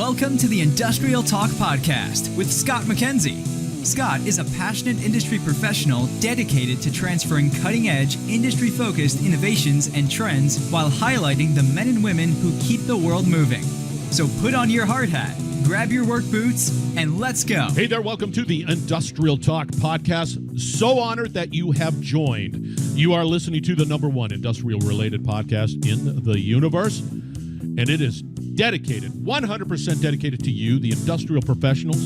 Welcome to the Industrial Talk Podcast with Scott McKenzie. Scott is a passionate industry professional dedicated to transferring cutting-edge, industry-focused innovations and trends while highlighting the men and women who keep the world moving. So put on your hard hat, grab your work boots, and let's go. Hey there, welcome to the Industrial Talk Podcast. So honored that you have joined. You are listening to the number one industrial-related podcast in the universe, and it is dedicated, 100% dedicated to you, the industrial professionals,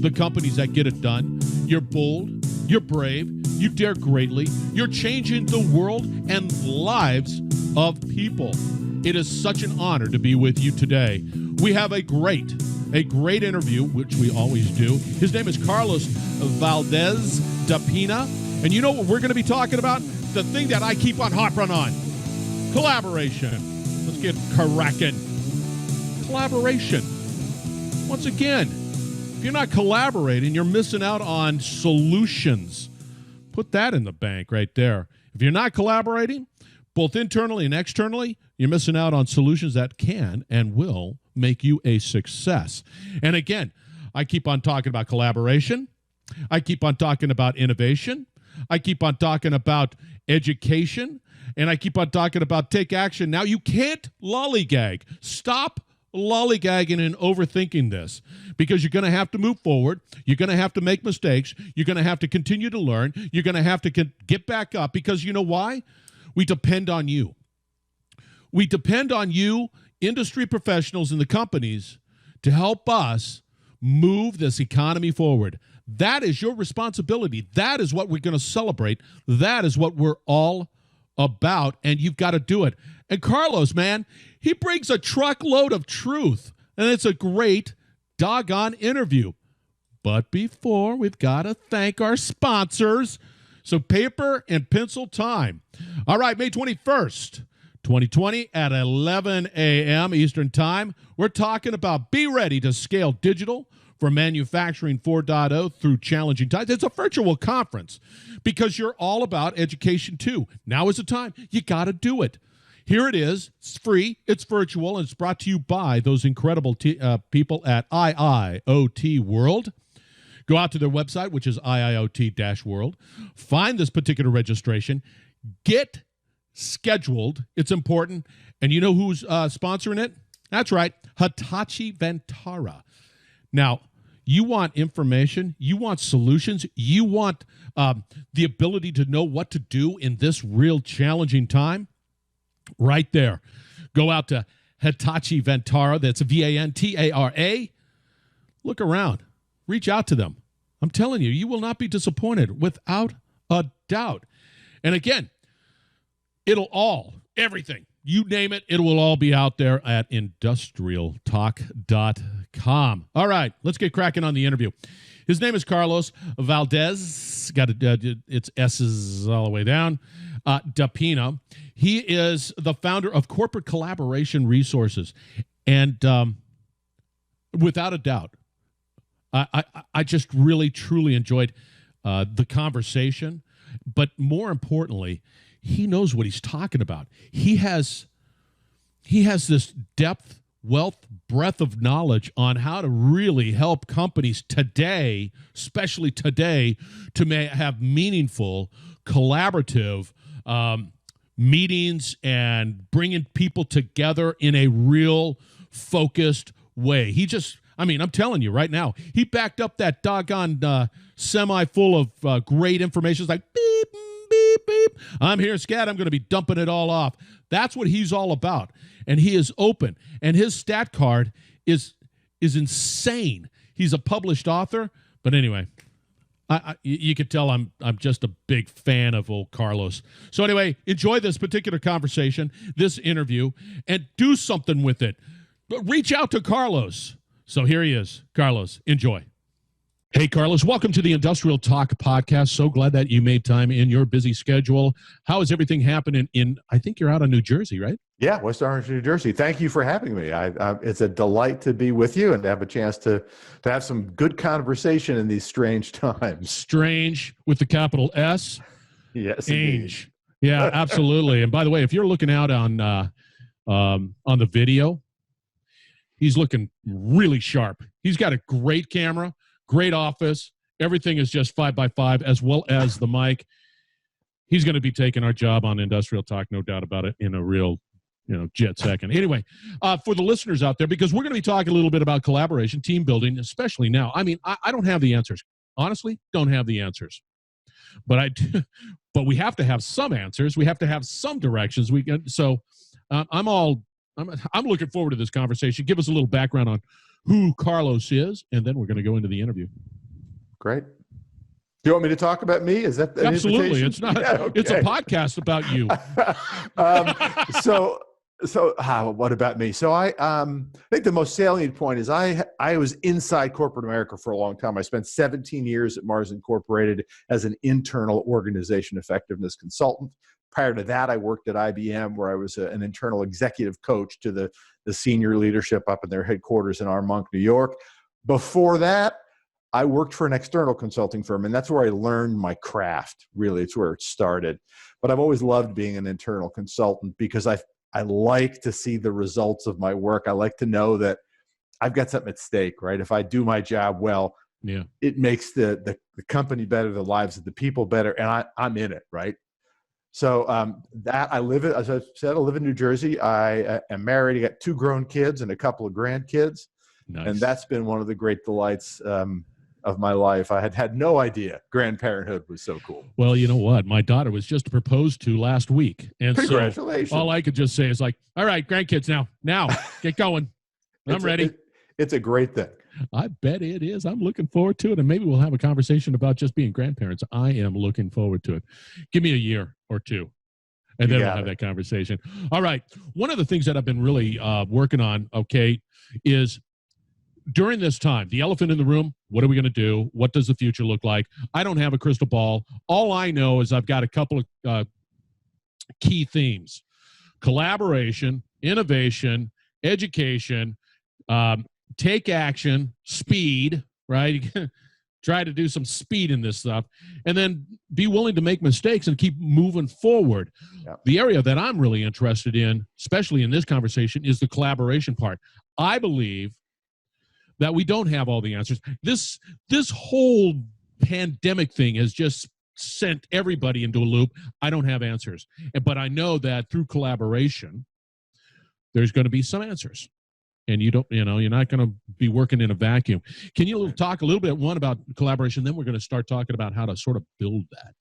the companies that get it done. You're bold, you're brave, you dare greatly, you're changing the world and lives of people. It is such an honor to be with you today. We have a great interview, which we always do. His name is Carlos Valdes-Dapena, and you know what we're going to be talking about? The thing that I keep on harping on, collaboration. Let's get cracking. Collaboration. Once again, if you're not collaborating, you're missing out on solutions. Put that in the bank right there. If you're not collaborating, both internally and externally, you're missing out on solutions that can and will make you a success. And again, I keep on talking about collaboration. I keep on talking about innovation. I keep on talking about education. And I keep on talking about take action. Now, you can't lollygag. Stop lollygagging and overthinking this, because you're going to have to move forward. You're going to have to make mistakes. You're going to have to continue to learn. You're going to have to get back up, because you know why? We depend on you. We depend on you, industry professionals and the companies, to help us move this economy forward. That is your responsibility. That is what we're going to celebrate. That is what we're all about, and you've got to do it. And Carlos, man, he brings a truckload of truth, and it's a great doggone interview. But before, we've got to thank our sponsors. So paper and pencil time. All right, May 21st, 2020 at 11 a.m. Eastern Time, we're talking about be ready to scale digital for manufacturing 4.0 through challenging times. It's a virtual conference because you're all about education too. Now is the time. You got to do it. Here it is. It's free. It's virtual, and it's brought to you by those incredible people at IIoT World. Go out to their website, which is IIoT-World. Find this particular registration. Get scheduled. It's important. And you know who's sponsoring it? That's right, Hitachi Vantara. Now, you want information, you want solutions, you want the ability to know what to do in this real challenging time? Right there. Go out to Hitachi Vantara, that's Vantara. Look around. Reach out to them. I'm telling you, you will not be disappointed, without a doubt. And again, everything, you name it, it will all be out there at industrialtalk.com. All right, let's get cracking on the interview. His name is Carlos Valdes. It's S's all the way down. Dapena. He is the founder of Corporate Collaboration Resources. And without a doubt, I just really, truly enjoyed the conversation. But more importantly, he knows what he's talking about. He has this depth, wealth, breadth of knowledge on how to really help companies today, especially today, to have meaningful, collaborative meetings and bringing people together in a real focused way. I'm telling you right now, he backed up that doggone semi full of great information. It's like, beep, beep, beep. I'm here, Scat. I'm going to be dumping it all off. That's what he's all about. And he is open. And his stat card is insane. He's a published author. But anyway, you can tell I'm just a big fan of old Carlos. So anyway, enjoy this particular conversation, this interview, and do something with it. But reach out to Carlos. So here he is. Carlos, enjoy. Hey, Carlos, welcome to the Industrial Talk Podcast. So glad that you made time in your busy schedule. How is everything happening I think you're out of New Jersey, right? Yeah, West Orange, New Jersey. Thank you for having me. It's a delight to be with you and to have a chance to have some good conversation in these strange times. Strange with the capital S. Yes, Strange. Yeah, absolutely. And by the way, if you're looking out on the video, He's looking really sharp. He's got a great camera, great office. Everything is just 5x5 as well as the mic. He's going to be taking our job on Industrial Talk, no doubt about it, in a real, jet second. Anyway, for the listeners out there, because we're going to be talking a little bit about collaboration, team building, especially now. I mean, I don't have the answers. Honestly, don't have the answers. But but we have to have some answers. We have to have some directions. I'm looking forward to this conversation. Give us a little background on who Carlos is, and then we're going to go into the interview. Great. Do you want me to talk about me? Is that absolutely? Invitation? It's not. Yeah, okay. It's a podcast about you. What about me? So I think the most salient point is I was inside corporate America for a long time. I spent 17 years at Mars Incorporated as an internal organization effectiveness consultant. Prior to that, I worked at IBM, where I was an internal executive coach to the senior leadership up in their headquarters in Armonk, New York. Before that, I worked for an external consulting firm, and that's where I learned my craft. Really, it's where it started. But I've always loved being an internal consultant because I like to see the results of my work. I like to know that I've got something at stake, right? If I do my job well, it makes the company better, the lives of the people better, and I'm in it, right? So as I said, I live in New Jersey. I am married. I got 2 grown kids and a couple of grandkids. Nice. And that's been one of the great delights of my life. I had no idea grandparenthood was so cool. Well, you know what? My daughter was just proposed to last week. And congratulations. So all I could just say is like, all right, grandkids, now, get going. I'm ready. It's a great thing. I bet it is. I'm looking forward to it. And maybe we'll have a conversation about just being grandparents. I am looking forward to it. Give me a year or 2. And then we'll have that conversation. All right. One of the things that I've been really working on, is during this time, the elephant in the room, what are we going to do? What does the future look like? I don't have a crystal ball. All I know is I've got a couple of key themes: collaboration, innovation, education, take action, speed, right? Try to do some speed in this stuff, and then be willing to make mistakes and keep moving forward. Yep. The area that I'm really interested in, especially in this conversation, is the collaboration part. I believe that we don't have all the answers. This whole pandemic thing has just sent everybody into a loop. I don't have answers. But I know that through collaboration, there's going to be some answers. And you're not going to be working in a vacuum. Can you talk a little bit, one, about collaboration? Then we're going to start talking about how to sort of build that.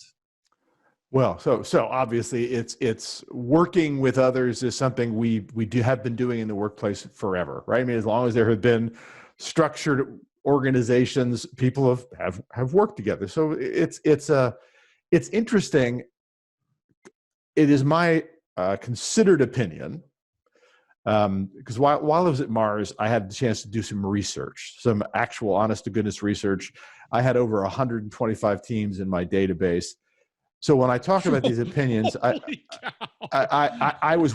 Well, so obviously it's working with others is something we have been doing in the workplace forever, right? I mean, as long as there have been structured organizations, people have worked together. So it's interesting. It is my considered opinion, because while I was at Mars, I had the chance to do some research, some actual honest to goodness research. I had over 125 teams in my database. So when I talk about these opinions, I was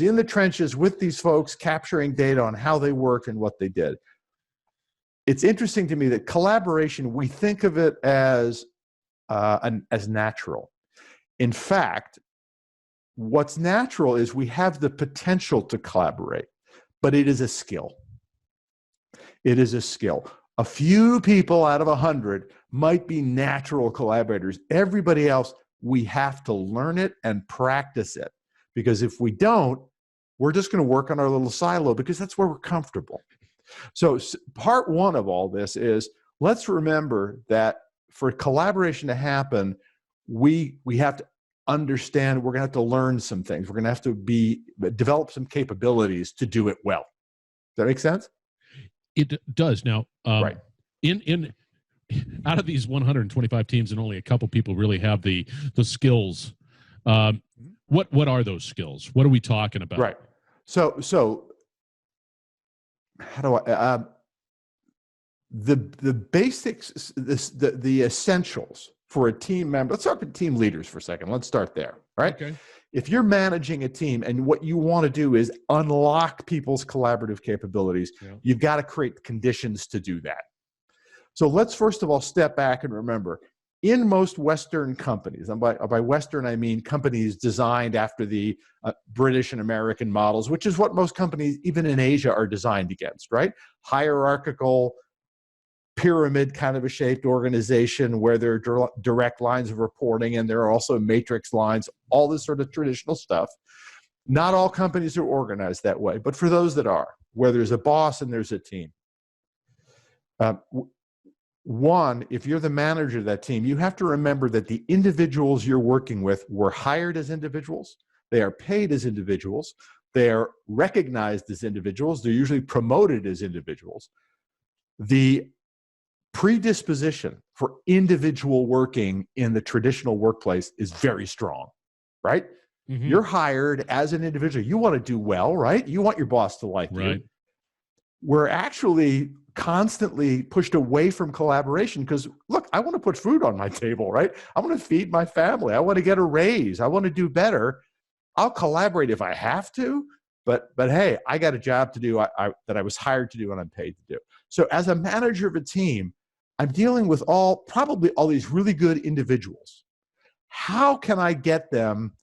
in the trenches with these folks, capturing data on how they worked and what they did. It's interesting to me that collaboration, we think of it as natural. In fact, what's natural is we have the potential to collaborate, but it is a skill. It is a skill. A few people out of 100 might be natural collaborators. Everybody else, we have to learn it and practice it, because if we don't, we're just going to work on our little silo because that's where we're comfortable. So part 1 of all this is, let's remember that for collaboration to happen, we have to understand, we're going to have to learn some things. We're going to have to develop some capabilities to do it well. Does that make sense? It does. Now, right. In out of these 125 teams, and only a couple people really have the skills. What are those skills? What are we talking about? Right. So how do I? The basics, the essentials for a team member. Let's start with team leaders for a second. Let's start there. Right. Okay. If you're managing a team and what you want to do is unlock people's collaborative capabilities, you've got to create conditions to do that. So let's first of all step back and remember, in most Western companies, and by Western I mean companies designed after the British and American models, which is what most companies, even in Asia, are designed against, right? Hierarchical, pyramid kind of a shaped organization where there are direct lines of reporting and there are also matrix lines, all this sort of traditional stuff. Not all companies are organized that way, but for those that are, where there's a boss and there's a team. One, if you're the manager of that team, you have to remember that the individuals you're working with were hired as individuals. They are paid as individuals. They are recognized as individuals. They're usually promoted as individuals. The predisposition for individual working in the traditional workplace is very strong, right? Mm-hmm. You're hired as an individual. You want to do well, right? You want your boss to like you. We're actually constantly pushed away from collaboration because, look, I want to put food on my table, right? I want to feed my family. I want to get a raise. I want to do better. I'll collaborate if I have to, but hey, I got a job to do that I was hired to do and I'm paid to do. So as a manager of a team, I'm dealing with probably all these really good individuals. How can I get them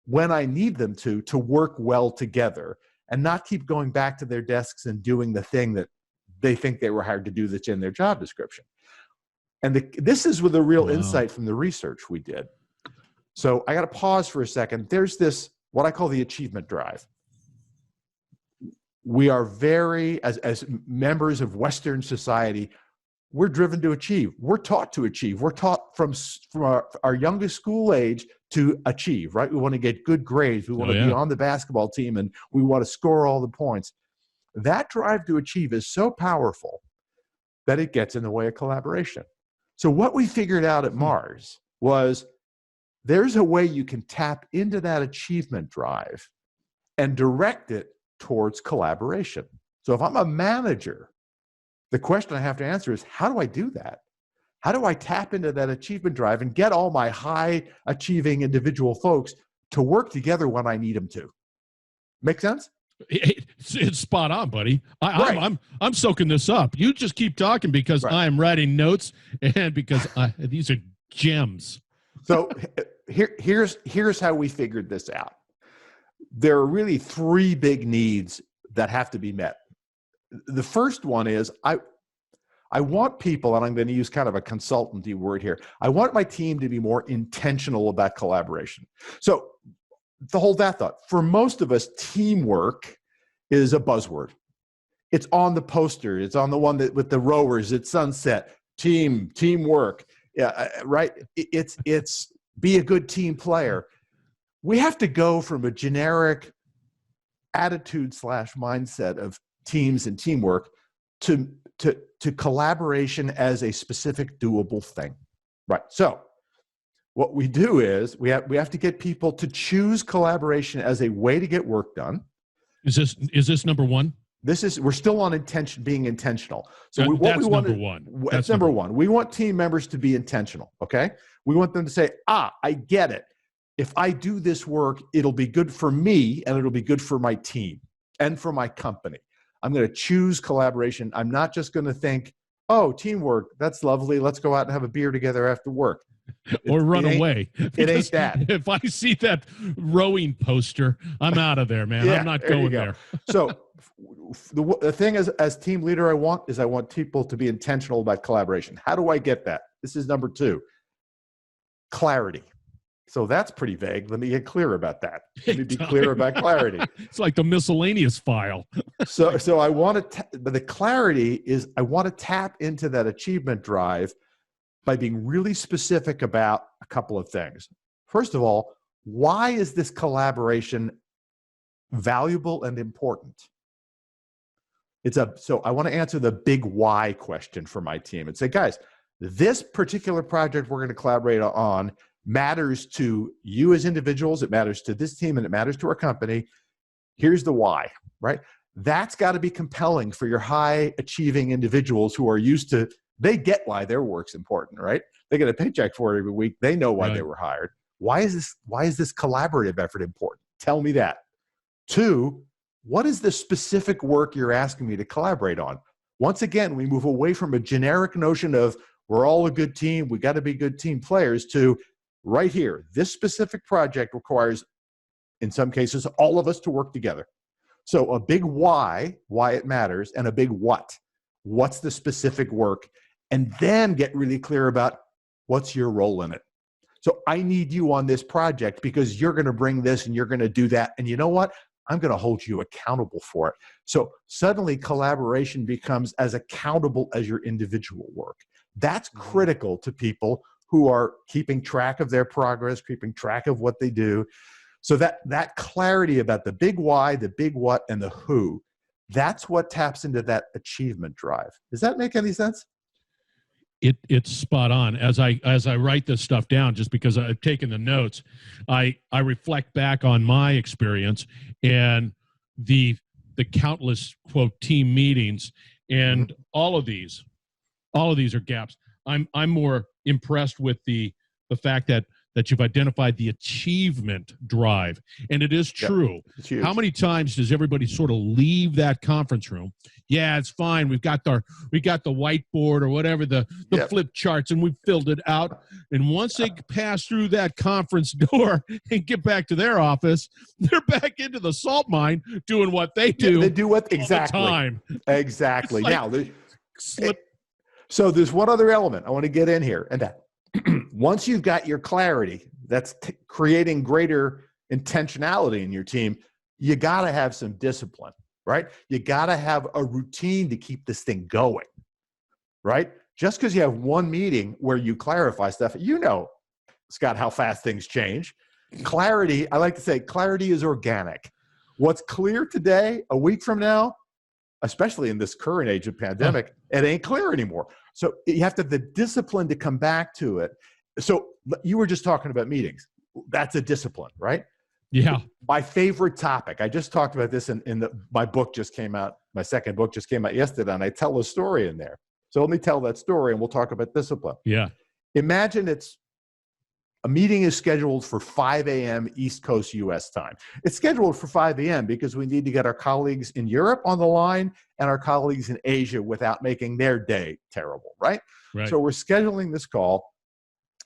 when I need them to work well together and not keep going back to their desks and doing the thing that they think they were hired to do that's in their job description? And this is with a real insight from the research we did. So I got to pause for a second. There's this, what I call the achievement drive. We are very, as members of Western society, we're driven to achieve. We're taught to achieve. We're taught from our youngest school age to achieve, right? We want to get good grades. We want to be on the basketball team, and we want to score all the points. That drive to achieve is so powerful that it gets in the way of collaboration. So what we figured out at Mars was there's a way you can tap into that achievement drive and direct it towards collaboration. So if I'm a manager, the question I have to answer is, how do I do that? How do I tap into that achievement drive and get all my high achieving individual folks to work together when I need them to? Make sense? It's spot on, buddy. I'm soaking this up. You just keep talking because I'm writing notes and because these are gems. So here's how we figured this out. There are really three big needs that have to be met. The first one is I want people, and I'm going to use kind of a consultancy word here, I want my team to be more intentional about collaboration. So to hold that thought, for most of us, teamwork is a buzzword. It's on the poster. It's on the one that with the rowers at sunset. Teamwork. Yeah, right. It's be a good team player. We have to go from a generic attitude / mindset of teams and teamwork to collaboration as a specific doable thing. Right. So what we do is we have to get people to choose collaboration as a way to get work done. Is this number one? We're still on being intentional. So that's number one. That's number one. We want team members to be intentional. Okay. We want them to say, I get it. If I do this work, it'll be good for me and it'll be good for my team and for my company. I'm going to choose collaboration. I'm not just going to think, teamwork, that's lovely. Let's go out and have a beer together after work. Or run away. It ain't that. If I see that rowing poster, I'm out of there, man. I'm not going there. So the thing as team leader I want people to be intentional about collaboration. How do I get that? This is number two. Clarity. So that's pretty vague. Let me get clear about that. Let me be clear about clarity. It's like the miscellaneous file. So I want to, but the clarity is I want to tap into that achievement drive by being really specific about a couple of things. First of all, why is this collaboration valuable and important? So I want to answer the big why question for my team and say, guys, this particular project we're going to collaborate on matters to you as individuals, it matters to this team, and it matters to our company. Here's the why, right? That's got to be compelling for your high achieving individuals who are used to, they get why their work's important, right? They get a paycheck for it every week. They know why they were hired. Why is this collaborative effort important? Tell me that. Two, what is the specific work you're asking me to collaborate on? Once again, we move away from a generic notion of we're all a good team, we got to be good team players, to right here, this specific project requires, in some cases, all of us to work together. So a big why it matters, and a big what. What's the specific work? And then get really clear about what's your role in it. So I need you on this project because you're going to bring this and you're going to do that. And you know what? I'm going to hold you accountable for it. So suddenly collaboration becomes as accountable as your individual work. That's critical to people who are keeping track of their progress, keeping track of what they do. So that clarity about the big why, the big what, and the who, that's what taps into that achievement drive. Does that make any sense? It's spot on. As I write this stuff down, just because I've taken the notes, I reflect back on my experience and the countless, quote, team meetings, and all of these are gaps. I'm more impressed with the fact that you've identified the achievement drive. And it is true. Yeah, how many times does everybody sort of leave that conference room? Yeah, it's fine. We got the whiteboard or whatever, the flip charts, and we've filled it out. And once they pass through that conference door and get back to their office, they're back into the salt mine doing what they do. They do what exactly. All the time. Exactly. Like, now, slip. So there's one other element I want to get in here, and that once you've got your clarity, that's creating greater intentionality in your team, you got to have some discipline, right? You got to have a routine to keep this thing going, right? Just because you have one meeting where you clarify stuff, you know, Scott, how fast things change. Clarity, I like to say, clarity is organic. What's clear today, a week from now, especially in this current age of pandemic, it ain't clear anymore. So you have to have the discipline to come back to it. So you were just talking about meetings. That's a discipline, right? Yeah. My favorite topic, I just talked about this my book just came out, my second book just came out yesterday, and I tell a story in there. So let me tell that story and we'll talk about discipline. Yeah. Imagine a meeting is scheduled for 5 a.m. East Coast U.S. time. It's scheduled for 5 a.m. because we need to get our colleagues in Europe on the line and our colleagues in Asia without making their day terrible, right? So we're scheduling this call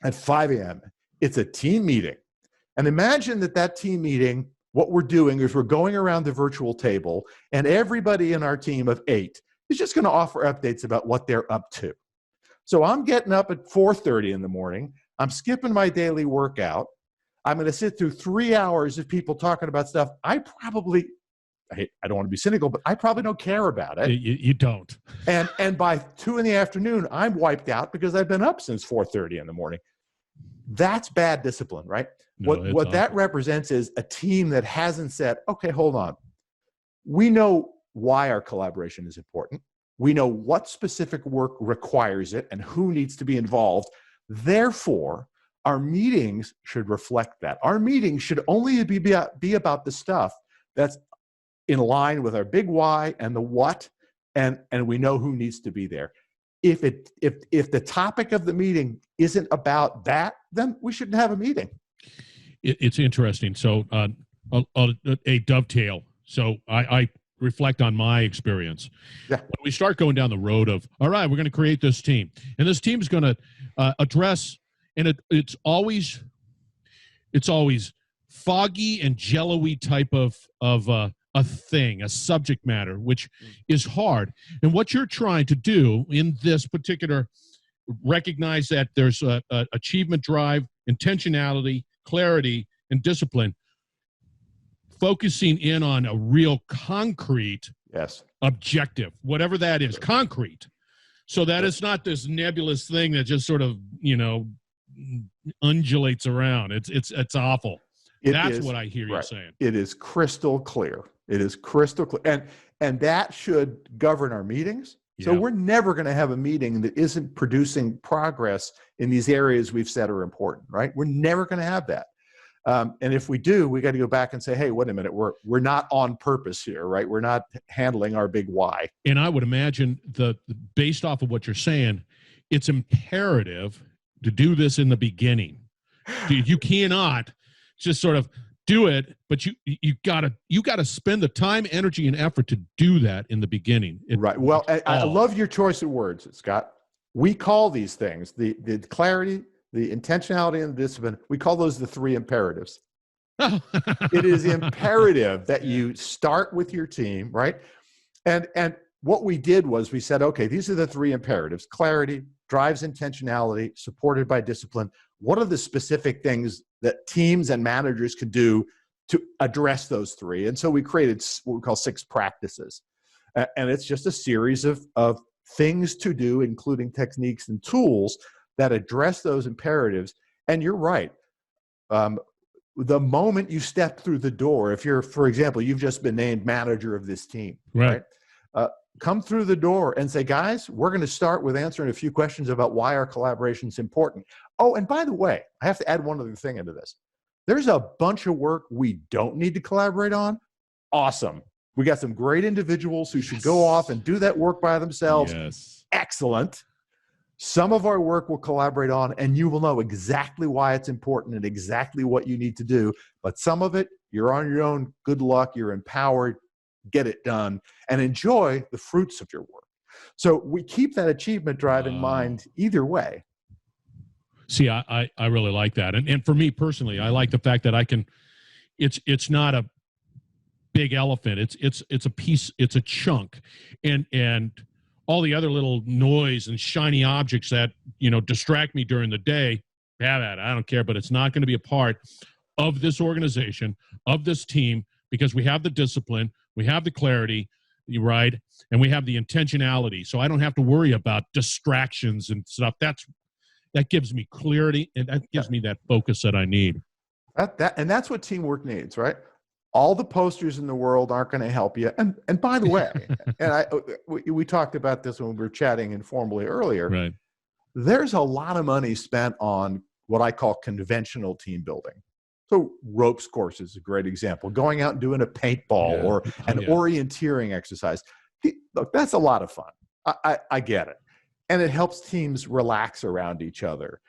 at 5 a.m. It's a team meeting. And imagine that team meeting, what we're doing is we're going around the virtual table, and everybody in our team of 8 is just going to offer updates about what they're up to. So I'm getting up at 4:30 in the morning. I'm skipping my daily workout. I'm going to sit through 3 hours of people talking about stuff I don't want to be cynical, but I probably don't care about it. You don't. And by 2 in the afternoon, I'm wiped out because I've been up since 4:30 in the morning. That's bad discipline, right? No, what that represents is a team that hasn't said, okay, hold on. We know why our collaboration is important. We know what specific work requires it and who needs to be involved. Therefore, our meetings should reflect that. Our meetings should only be about the stuff that's in line with our big why and the what, and we know who needs to be there. If the topic of the meeting isn't about that, then we shouldn't have a meeting. It's interesting. So a dovetail. So I reflect on my experience. Yeah. When we start going down the road of, all right, we're going to create this team, and this team is going to address, and it's always foggy and jello-y type of a thing, a subject matter, which is hard. And what you're trying to do in this particular, recognize that there's a achievement drive, intentionality, clarity, and discipline, focusing in on a real concrete objective, whatever that is, concrete, so that it's not this nebulous thing that just sort of, undulates around. It's awful. That's what I hear you saying. It is crystal clear. It is crystal clear. And that should govern our meetings. Yeah. So we're never going to have a meeting that isn't producing progress in these areas we've said are important, right? We're never going to have that. And if we do, we got to go back and say, hey, wait a minute, we're not on purpose here, right? We're not handling our big why. And I would imagine based off of what you're saying, it's imperative to do this in the beginning. You cannot just sort of do it, but you gotta spend the time, energy, and effort to do that in the beginning. Right. Well, I love your choice of words, Scott. We call these things the clarity, the intentionality, and the discipline. We call those the 3 imperatives. It is imperative that you start with your team, right? And what we did was we said, okay, these are the 3 imperatives: clarity, drives intentionality, supported by discipline. What are the specific things that teams and managers could do to address those 3? And so we created what we call 6 practices. And it's just a series of things to do, including techniques and tools that address those imperatives. And you're right. The moment you step through the door, if you're, for example, you've just been named manager of this team, right? Come through the door and say, guys, we're going to start with answering a few questions about why our collaboration is important. Oh, and by the way, I have to add one other thing into this. There's a bunch of work we don't need to collaborate on. Awesome. We got some great individuals who should go off and do that work by themselves. Yes. Excellent. Some of our work we'll collaborate on, and you will know exactly why it's important and exactly what you need to do. But some of it, you're on your own. Good luck. You're empowered. Get it done and enjoy the fruits of your work. So we keep that achievement drive in mind either way. See, I really like that. And for me personally, I like the fact that I can, it's not a big elephant. It's a piece, it's a chunk. And all the other little noise and shiny objects that, distract me during the day, have at it. I don't care, but it's not going to be a part of this organization, of this team, because we have the discipline, we have the clarity, right? And we have the intentionality. So I don't have to worry about distractions and stuff. That gives me clarity, and that gives me that focus that I need. And that's what teamwork needs, right? All the posters in the world aren't going to help you. And by the way, and we talked about this when we were chatting informally earlier. Right. There's a lot of money spent on what I call conventional team building. So ropes course is a great example. Going out and doing a paintball or an orienteering exercise. Look, that's a lot of fun. I get it. And it helps teams relax around each other.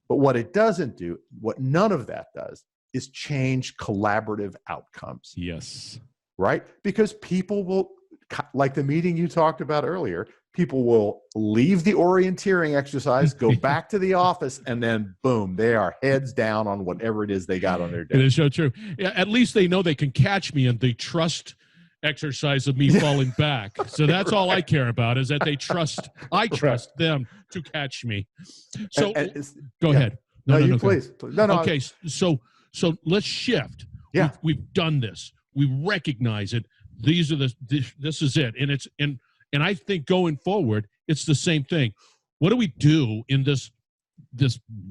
But what it doesn't do, what none of that does, is change collaborative outcomes. Yes. Right? Because people will, like the meeting you talked about earlier, people will leave the orienteering exercise, go back to the office, and then boom, they are heads down on whatever it is they got on their day. It is so true. At least they know they can catch me in the trust exercise of me falling back. So that's all I care about, is that they trust, I trust them to catch me. So go ahead. No, please. No, okay, so let's shift. Yeah. We've done this. We recognize it. These are this is it. And I think going forward, it's the same thing. What do we do in this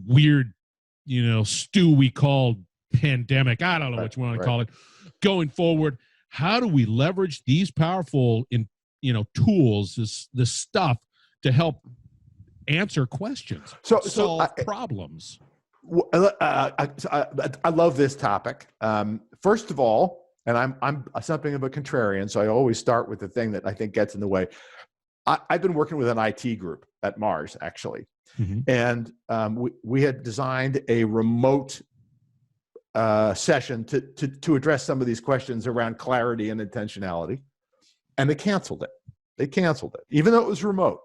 weird, stew we call pandemic? I don't know what you want to call it. Going forward, how do we leverage these powerful tools, this stuff, to help answer questions, solve problems? I love this topic. First of all, and I'm something of a contrarian, so I always start with the thing that I think gets in the way. I've been working with an IT group at Mars, actually, and we had designed a remote session to address some of these questions around clarity and intentionality, and they canceled it, even though it was remote.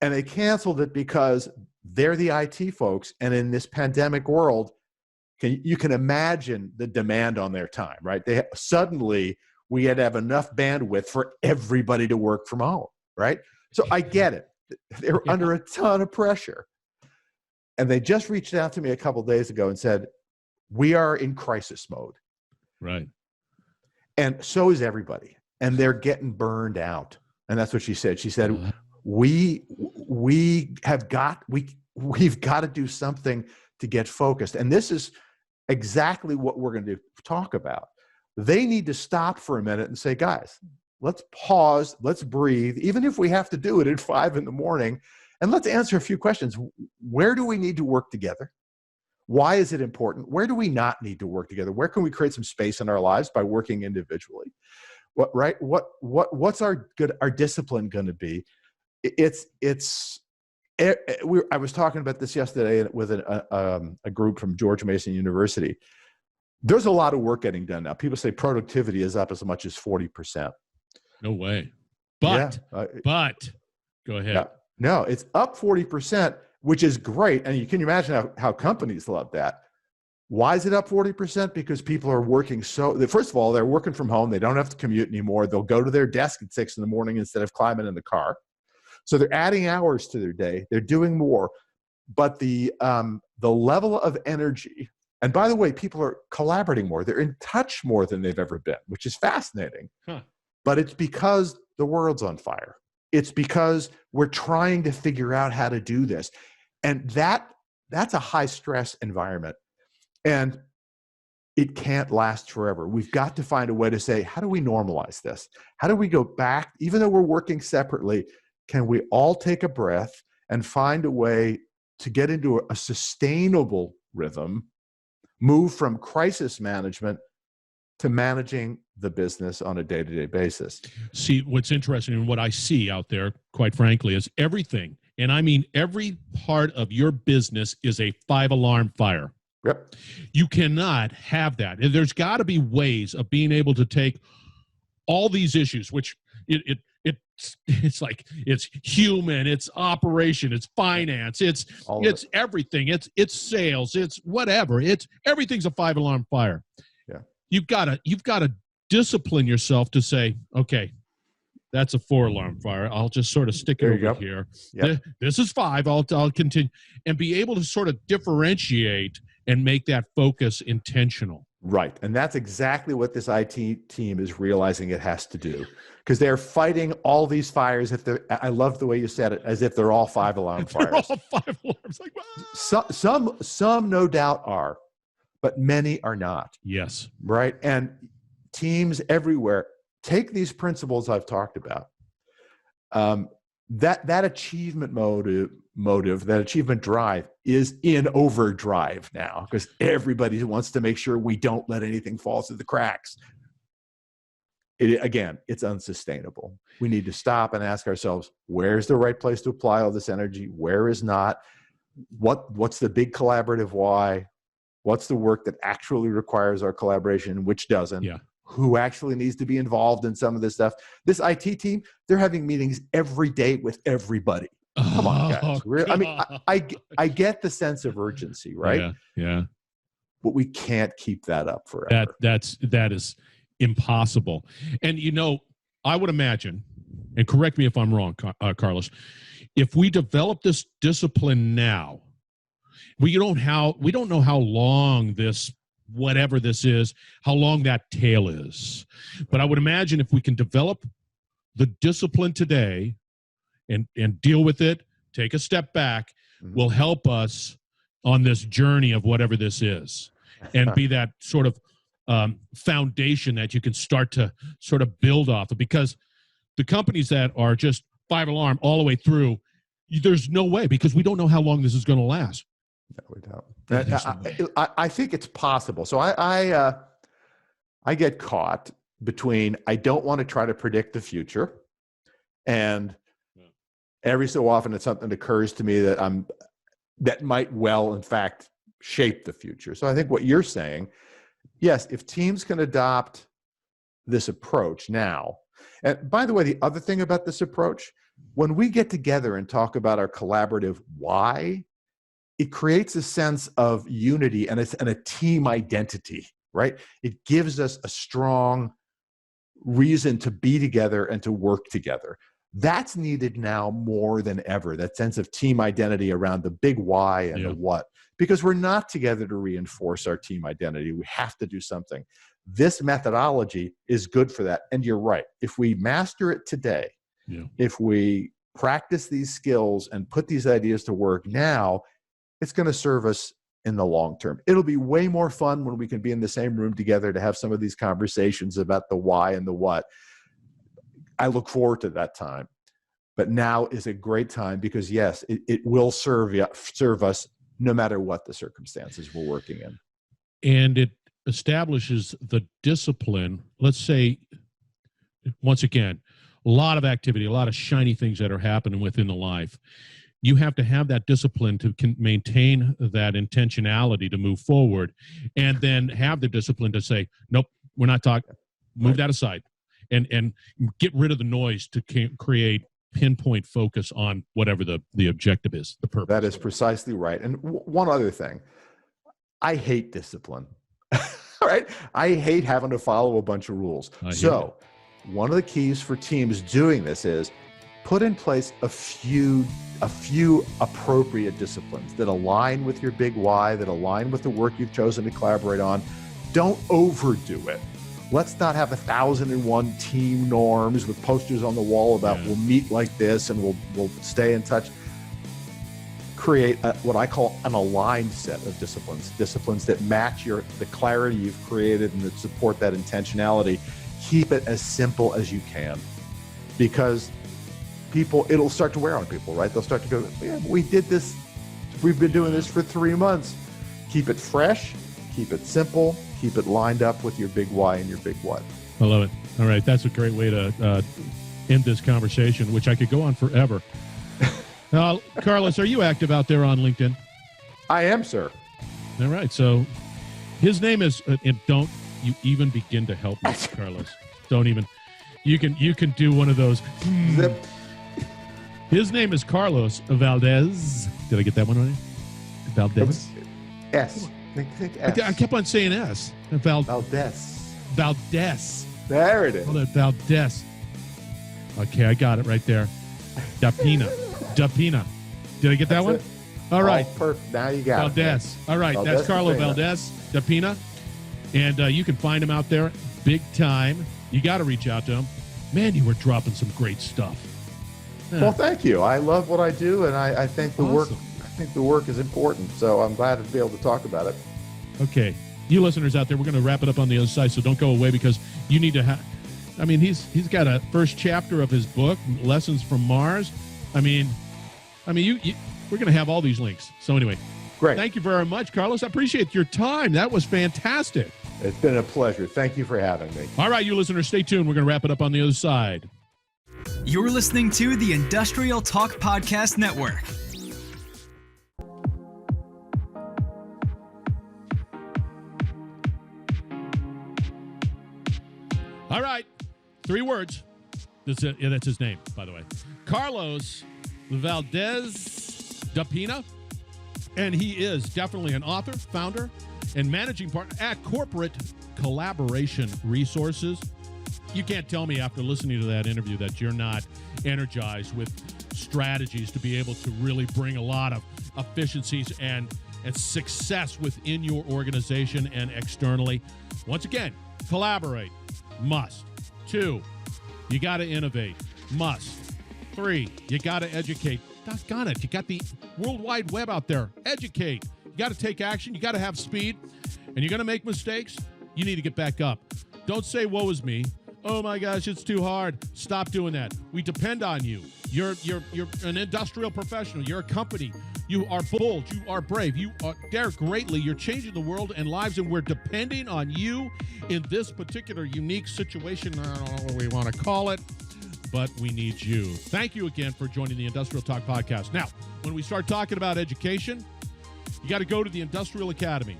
And they canceled it because they're the IT folks, and in this pandemic world, you can imagine the demand on their time, right? Suddenly, we had to have enough bandwidth for everybody to work from home, right? So I get it. They're under a ton of pressure. And they just reached out to me a couple of days ago and said, we are in crisis mode. Right. And so is everybody. And they're getting burned out. And that's what she said. She said, we've got to do something to get focused. And this is exactly what we're going to talk about. They need to stop for a minute and say, guys, let's pause, let's breathe, even if we have to do it at 5 a.m, and let's answer a few questions. Where do we need to work together? Why is it important? Where do we not need to work together? Where can we create some space in our lives by working individually? What's our discipline going to be? I was talking about this yesterday with a group from George Mason University. There's a lot of work getting done now. People say productivity is up as much as 40%. No way. But go ahead. Yeah. No, it's up 40%, which is great. And you can imagine how companies love that. Why is it up 40%? Because people are working first of all, they're working from home. They don't have to commute anymore. They'll go to their desk at 6 a.m. instead of climbing in the car. So they're adding hours to their day. They're doing more. But the level of energy, and by the way, people are collaborating more. They're in touch more than they've ever been, which is fascinating. Huh. But it's because the world's on fire. It's because we're trying to figure out how to do this. And that's a high stress environment. And it can't last forever. We've got to find a way to say, how do we normalize this? How do we go back, even though we're working separately, can we all take a breath and find a way to get into a sustainable rhythm, move from crisis management to managing the business on a day-to-day basis? See, what's interesting and what I see out there, quite frankly, is everything, and I mean every part of your business is a 5-alarm fire. Yep. You cannot have that. And there's got to be ways of being able to take all these issues, which it's like it's human, it's operation, it's finance, it's everything, it's sales, it's whatever. It's everything's a 5-alarm fire. Yeah. You've got to discipline yourself to say, okay, that's a 4-alarm fire. I'll just sort of stick it over here. Yep. This is 5. I'll continue and be able to sort of differentiate and make that focus intentional. Right. And that's exactly what this IT team is realizing it has to do, because they're fighting all these fires. I love the way you said it, as if they're all 5-alarm fires. They're all 5 alarms. Like, some no doubt are, but many are not. Yes. Right. And teams everywhere take these principles I've talked about. That achievement motive, that achievement drive is in overdrive now, because everybody wants to make sure we don't let anything fall through the cracks. Again, it's unsustainable. We need to stop and ask ourselves, where's the right place to apply all this energy? Where is not? What's the big collaborative why? What's the work that actually requires our collaboration, which doesn't? Yeah. Who actually needs to be involved in some of this stuff? This IT team, they're having meetings every day with everybody. Come on, guys. I mean, I get the sense of urgency, right? Yeah. But we can't keep that up forever. That is impossible. And I would imagine, and correct me if I'm wrong, Carlos, if we develop this discipline now, we don't know how long this, whatever this is, how long that tail is. But I would imagine if we can develop the discipline today and deal with it, take a step back, will help us on this journey of whatever this is, and be that sort of foundation that you can start to sort of build off of. Because the companies that are just 5-alarm all the way through, there's no way, because we don't know how long this is going to last. No, we don't. I think it's possible. So I get caught between, I don't want to try to predict the future, and every so often it's something that occurs to me that might well, in fact, shape the future. So I think what you're saying, yes, if teams can adopt this approach now, and by the way, the other thing about this approach, when we get together and talk about our collaborative why, it creates a sense of unity and a team identity, right? It gives us a strong reason to be together and to work together. That's needed now more than ever, that sense of team identity around the big why and the what, because we're not together to reinforce our team identity. We have to do something. This methodology is good for that. And you're right. If we master it today, if we practice these skills and put these ideas to work now, it's going to serve us in the long term. It'll be way more fun when we can be in the same room together to have some of these conversations about the why and the what. I look forward to that time. But now is a great time, because yes, it will serve us no matter what the circumstances we're working in. And it establishes the discipline. Let's say, once again, a lot of activity, a lot of shiny things that are happening within the life. You have to have that discipline to maintain that intentionality to move forward, and then have the discipline to say, nope, we're not talking, move that aside, and get rid of the noise to create pinpoint focus on whatever the objective is, the purpose. That is precisely right. And one other thing, I hate discipline. Right? I hate having to follow a bunch of rules. So one of the keys for teams doing this is put in place a few appropriate disciplines that align with your big why, that align with the work you've chosen to collaborate on. Don't overdo it. Let's not have 1,001 team norms with posters on the wall about we'll meet like this and we'll stay in touch. Create what I call an aligned set of disciplines that match the clarity you've created and that support that intentionality. Keep it as simple as you can, because it'll start to wear on people, right? They'll start to go, yeah, we did this. We've been doing this for 3 months. Keep it fresh, keep it simple, keep it lined up with your big why and your big what. I love it. All right. That's a great way to end this conversation, which I could go on forever. Carlos, are you active out there on LinkedIn? I am, sir. All right. So his name is, and don't you even begin to help me, Carlos. Don't even. You can do one of those. Zip. His name is Carlos Valdes. Did I get that one right? Valdes. S. Think S. I kept on saying S. Valdes. Valdes. There it is. Oh, Valdes. Okay, I got it right there. Dapena. Did I get that one? All right. Perfect. Now you got it. Valdes. All right. That's Carlos Valdes-Dapena. And you can find him out there big time. You got to reach out to him. Man, you were dropping some great stuff. Well, thank you. I love what I do, and I think the work. I think the work is important. So I'm glad to be able to talk about it. Okay, you listeners out there, we're going to wrap it up on the other side. So don't go away, because you need to have. I mean, he's got a first chapter of his book, Lessons from Mars. I mean, we're going to have all these links. So anyway, great. Thank you very much, Carlos. I appreciate your time. That was fantastic. It's been a pleasure. Thank you for having me. All right, you listeners, stay tuned. We're going to wrap it up on the other side. You're listening to the Industrial Talk Podcast Network. All right, 3 words. That's his name, by the way. Carlos Valdes-Dapena. And he is definitely an author, founder, and managing partner at Corporate Collaboration Resources. You can't tell me after listening to that interview that you're not energized with strategies to be able to really bring a lot of efficiencies and success within your organization and externally. Once again, collaborate. Must. 2, you got to innovate. Must. 3, you got to educate. Doggone it. You got the World Wide Web out there. Educate. You got to take action. You got to have speed. And you're going to make mistakes. You need to get back up. Don't say, woe is me. Oh my gosh, it's too hard. Stop doing that. We depend on you. You're an industrial professional. You're a company. You are bold. You are brave. You dare greatly. You're changing the world and lives, and we're depending on you in this particular unique situation. I don't know what we want to call it, but we need you. Thank you again for joining the Industrial Talk Podcast. Now, when we start talking about education, you got to go to the Industrial Academy.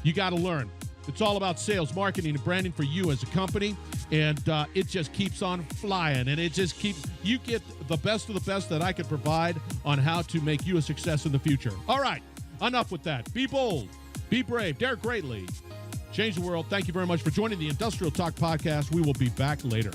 You got to learn. It's all about sales, marketing, and branding for you as a company, and it just keeps on flying, and it just keeps, you get the best of the best that I could provide on how to make you a success in the future. All right, enough with that. Be bold, be brave, dare greatly, change the world. Thank you very much for joining the Industrial Talk Podcast. We will be back later.